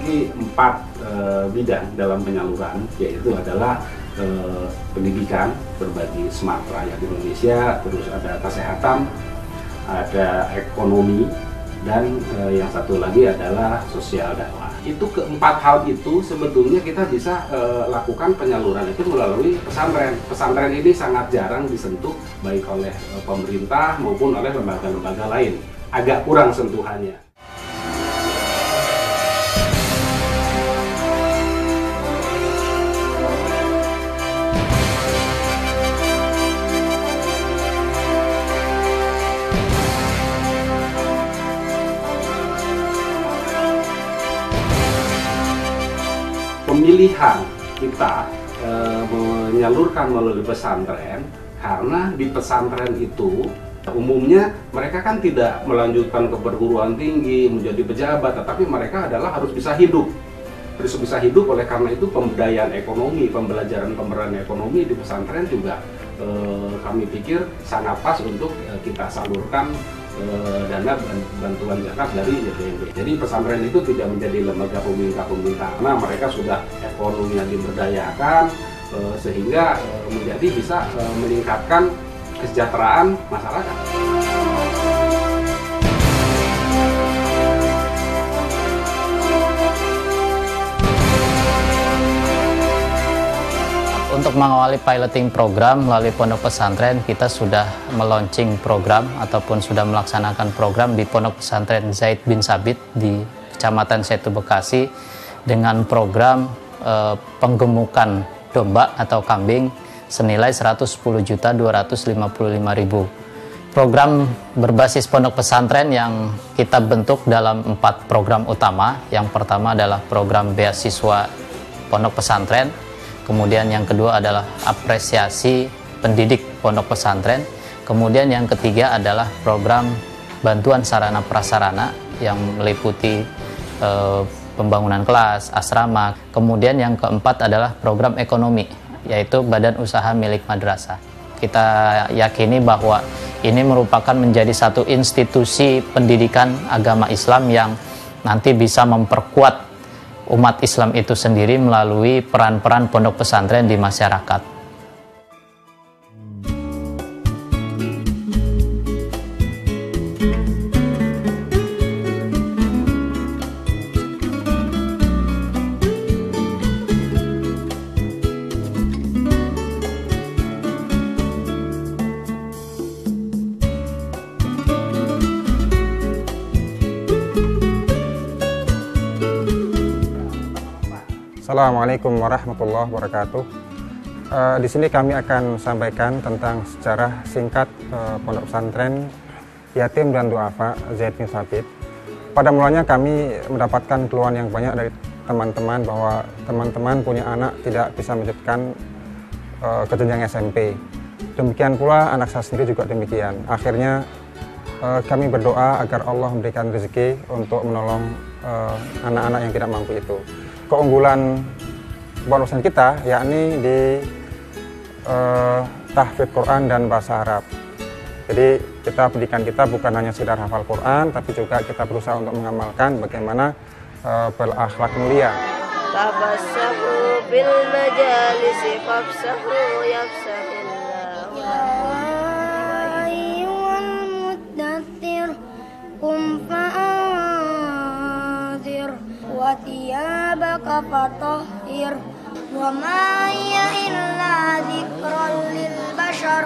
memiliki 4 bidang dalam penyaluran, yaitu adalah pendidikan berbagi smart rakyat Indonesia, terus ada kesehatan, ada ekonomi, dan yang satu lagi adalah sosial dakwah. Itu keempat hal itu sebetulnya kita bisa lakukan penyaluran itu melalui pesantren. Pesantren ini sangat jarang disentuh baik oleh pemerintah maupun oleh lembaga-lembaga lain. Agak kurang sentuhannya. Pemilihan kita menyalurkan melalui pesantren karena di pesantren itu umumnya mereka kan tidak melanjutkan ke perguruan tinggi menjadi pejabat, tetapi mereka adalah harus bisa hidup. Harus bisa hidup, oleh karena itu pemberdayaan ekonomi, pembelajaran ekonomi di pesantren juga kami pikir sangat pas untuk kita salurkan dana bantuan zakat dari YPMB. Jadi pesantren itu tidak menjadi lembaga pemerintah karena mereka sudah ekonominya diberdayakan sehingga menjadi bisa meningkatkan kesejahteraan masyarakat. Untuk mengawali piloting program melalui pondok pesantren, kita sudah meluncing program ataupun sudah melaksanakan program di pondok pesantren Zaid bin Sabit di Kecamatan Setu Bekasi dengan program penggemukan domba atau kambing senilai 110.255.000. Program berbasis pondok pesantren yang kita bentuk dalam 4 program utama. Yang pertama adalah program beasiswa pondok pesantren. Kemudian yang kedua adalah apresiasi pendidik pondok pesantren. Kemudian yang ketiga adalah program bantuan sarana prasarana yang meliputi pembangunan kelas, asrama. Kemudian yang keempat adalah program ekonomi, yaitu badan usaha milik madrasah. Kita yakini bahwa ini merupakan menjadi satu institusi pendidikan agama Islam yang nanti bisa memperkuat umat Islam itu sendiri melalui peran-peran pondok pesantren di masyarakat. Assalamualaikum warahmatullahi wabarakatuh. Di sini kami akan sampaikan tentang sejarah singkat pondok pesantren yatim dan duafa Zaid bin Sabit. Pada mulanya kami mendapatkan keluhan yang banyak dari teman-teman bahwa teman-teman punya anak tidak bisa melanjutkan ke jenjang SMP. Demikian pula anak saya sendiri juga demikian. Akhirnya kami berdoa agar Allah memberikan rezeki untuk menolong anak-anak yang tidak mampu itu. Keunggulan pondok pesantren kita yakni di tahfidz Quran dan bahasa Arab. Jadi pendidikan kita bukan hanya sekedar hafal Quran, tapi juga kita berusaha untuk mengamalkan bagaimana berakhlak mulia. Tabassahu bil majalisi fafsahu yafsahillahu ayyuhal muddaththir qum fa'anzir wa thiyabaka fatahhir wa ma hiya illa dzikran lil bashar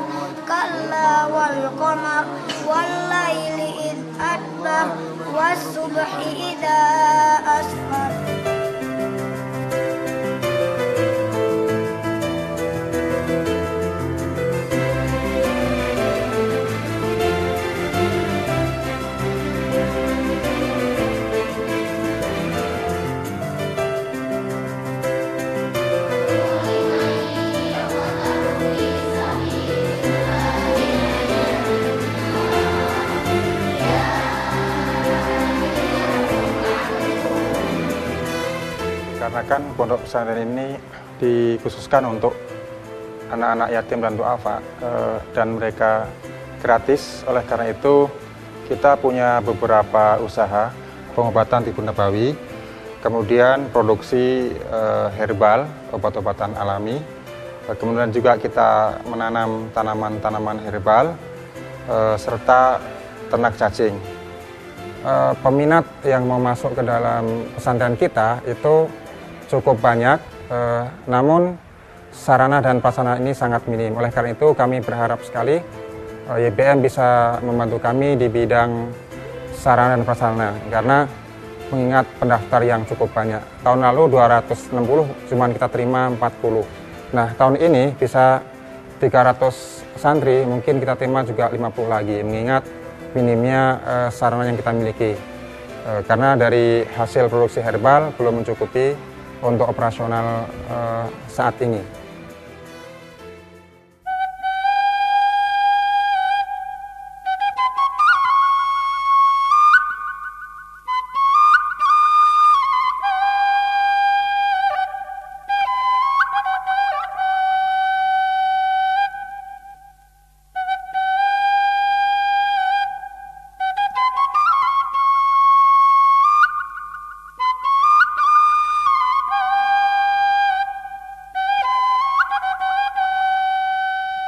kalla wal qamar wal laili id adbar was subhi idza asfar. Karena kan pondok pesantren ini dikhususkan untuk anak-anak yatim dan duafa dan mereka gratis. Oleh karena itu kita punya beberapa usaha pengobatan tibu nabawi. kemudian produksi herbal, obat-obatan alami, kemudian juga kita menanam tanaman-tanaman herbal, serta ternak cacing. Peminat yang mau masuk ke dalam pesantren kita itu cukup banyak, namun sarana dan prasarana ini sangat minim. Oleh karena itu kami berharap sekali YBM bisa membantu kami di bidang sarana dan prasarana, karena mengingat pendaftar yang cukup banyak. Tahun lalu 260, cuman kita terima 40. Nah, tahun ini bisa 300 santri, mungkin kita terima juga 50 lagi, mengingat minimnya sarana yang kita miliki. Karena dari hasil produksi herbal belum mencukupi untuk operasional saat ini.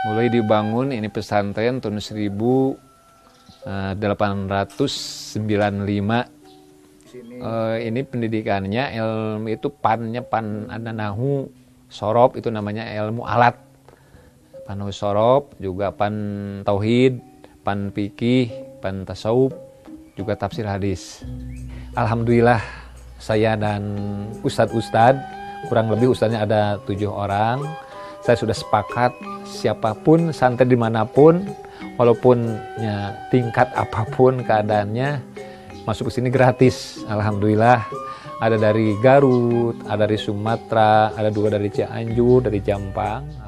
Mulai dibangun ini pesantren tahun 1895. Ini pendidikannya ilmu itu pan ada nahu, sorob itu namanya ilmu alat. Pan sorob juga pan tauhid, pan fikih, pan tasawuf, juga tafsir hadis. Alhamdulillah saya dan ustadz, kurang lebih ustadznya ada 7 orang. Saya sudah sepakat siapapun santri dimanapun, walaupun ya, tingkat apapun keadaannya, masuk ke sini gratis. Alhamdulillah, ada dari Garut, ada dari Sumatera, ada 2 dari Cianjur, dari Jampang.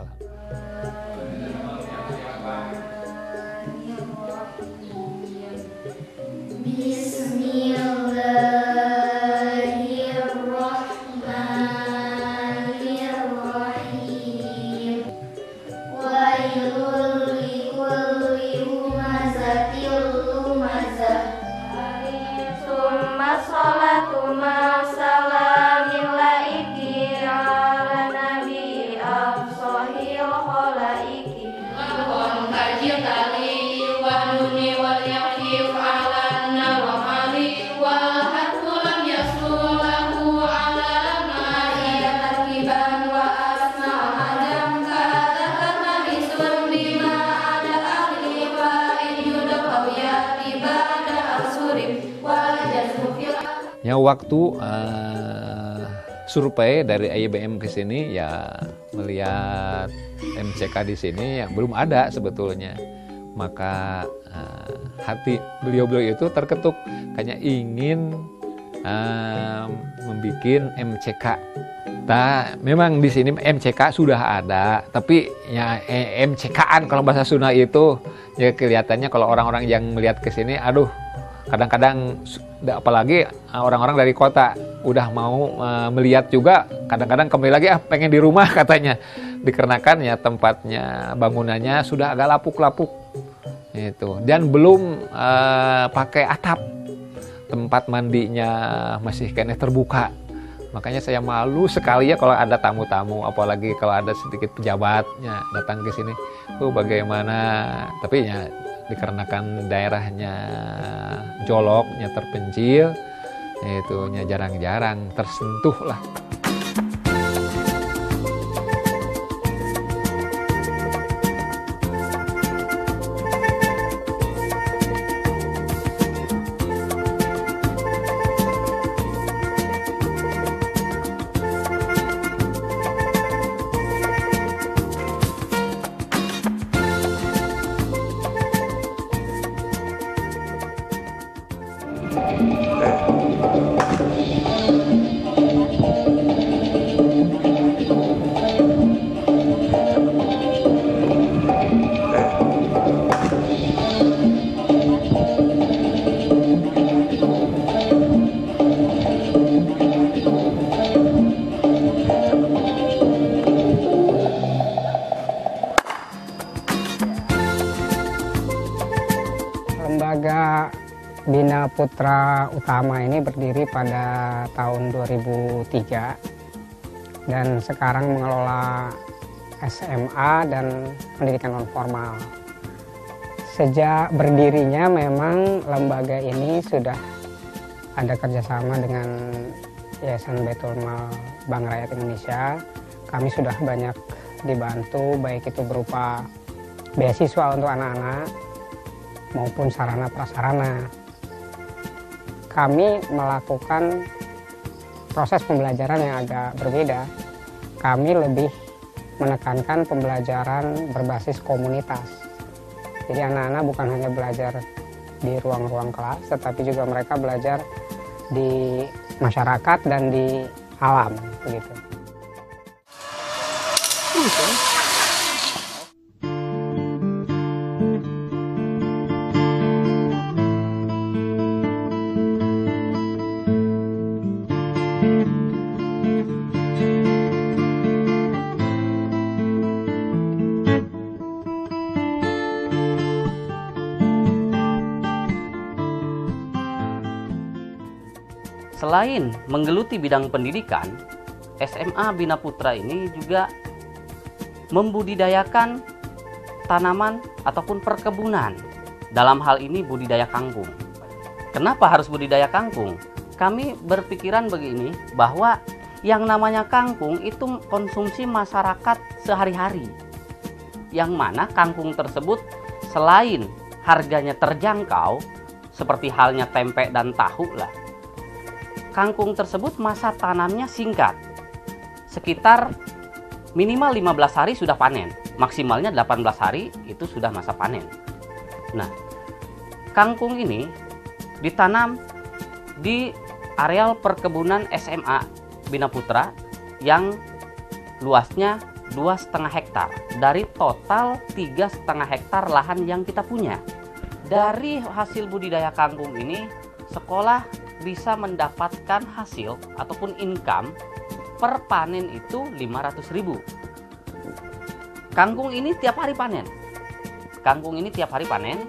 Ya, waktu survei dari YBM ke sini ya melihat MCK di sini ya belum ada sebetulnya. Maka hati beliau-beliau itu terketuk, kayaknya ingin membuat MCK. Nah, memang di sini MCK sudah ada, tapi ya MCK-an kalau bahasa Sunda itu ya kelihatannya kalau orang-orang yang melihat ke sini, aduh, kadang-kadang apalagi orang-orang dari kota udah mau melihat juga, kadang-kadang kembali lagi pengen di rumah katanya, dikarenakan ya tempatnya bangunannya sudah agak lapuk-lapuk itu, dan belum pakai atap, tempat mandinya masih kayaknya terbuka. Makanya saya malu sekali ya kalau ada tamu-tamu, apalagi kalau ada sedikit pejabatnya datang ke sini. Bagaimana? Tapi ya dikarenakan daerahnya joloknya terpencil, itunya jarang-jarang tersentuh lah. Bina Putra Utama ini berdiri pada tahun 2003 dan sekarang mengelola SMA dan pendidikan non formal. Sejak berdirinya memang lembaga ini sudah ada kerjasama dengan Yayasan Baitul Mal Bank Rakyat Indonesia. Kami sudah banyak dibantu, baik itu berupa beasiswa untuk anak-anak maupun sarana prasarana. Kami melakukan proses pembelajaran yang agak berbeda. Kami lebih menekankan pembelajaran berbasis komunitas. Jadi anak-anak bukan hanya belajar di ruang-ruang kelas, tetapi juga mereka belajar di masyarakat dan di alam, begitu. Selain menggeluti bidang pendidikan, SMA Bina Putra ini juga membudidayakan tanaman ataupun perkebunan. Dalam hal ini budidaya kangkung. Kenapa harus budidaya kangkung? Kami berpikiran begini, bahwa yang namanya kangkung itu konsumsi masyarakat sehari-hari. Yang mana kangkung tersebut selain harganya terjangkau, seperti halnya tempe dan tahu lah, kangkung tersebut masa tanamnya singkat, sekitar minimal 15 hari sudah panen, maksimalnya 18 hari itu sudah masa panen. Nah, kangkung ini ditanam di areal perkebunan SMA Bina Putra yang luasnya 2,5 hektar dari total 3,5 hektar lahan yang kita punya. Dari hasil budidaya kangkung ini, sekolah bisa mendapatkan hasil ataupun income per panen itu 500.000. Kangkung ini tiap hari panen. Kangkung ini tiap hari panen.